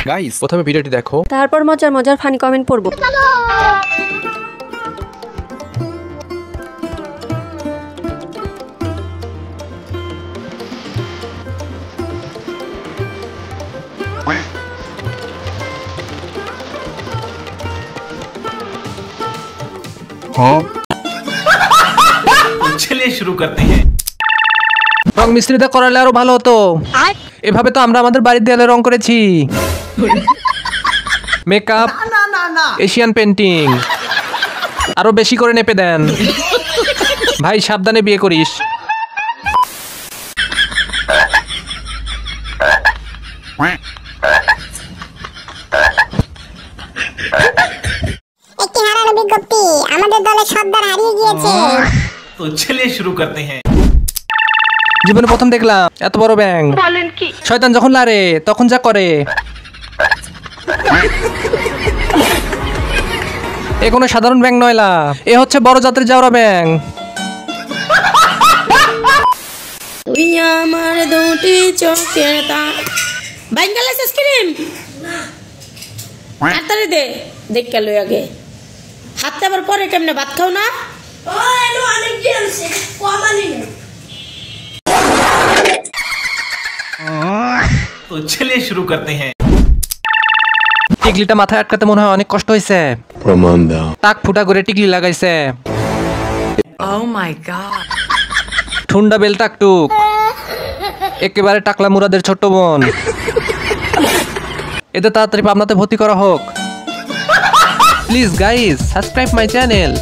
Guys প্রথমে ভিডিওটি দেখো, তারপর মজার মজার ফানি কমেন্ট পড়বো। चलिए शुरू करते हैं। রং মিস্ত্রিতে করালে আরো ভালো হতো। এভাবে তো আমরা আমাদের বাড়ির দেয়ালে রং করেছি। মেকআপ, এশিয়ান পেন্টিং, আরো বেশি করে নেপে দেন ভাই, সাবধানে বিয়ে করিস। একটি হারানো বিজ্ঞপ্তি, আমাদের দলের সর্দার হারিয়ে গিয়েছে। तो चलिए शुरू करते हैं। জীবনে প্রথম দেখলাম এত বড় ব্যাং। শয়তান যখন লারে তখন যা করে। এ কোনো সাধারণ ব্যাং নয়লা, এ হচ্ছে বড় জাতের জাউরা ব্যাং। তুই আমার দুটি চোখে বাইঙ্গালা আইসক্রিম তাড়াতাড়ি দে, দেখ গেল আগে হাতে আবার পরে কেমনে ভাত খাও না। तो चलिए शुरू करते हैं। টিকলিটা মাথায় আটকাতে মনে হয় অনেক কষ্ট হয়েছে। প্রমাণ দাও। টাক ফুটা করে টিকলি লাগাইছে। ঠুন্ডা বেল টাকটুক, একেবারে টাকলা মুরাদের ছোট্ট বোন। এদের তাড়াতাড়ি পাবনাতে ভর্তি করা হোক। Please guys, subscribe my channel.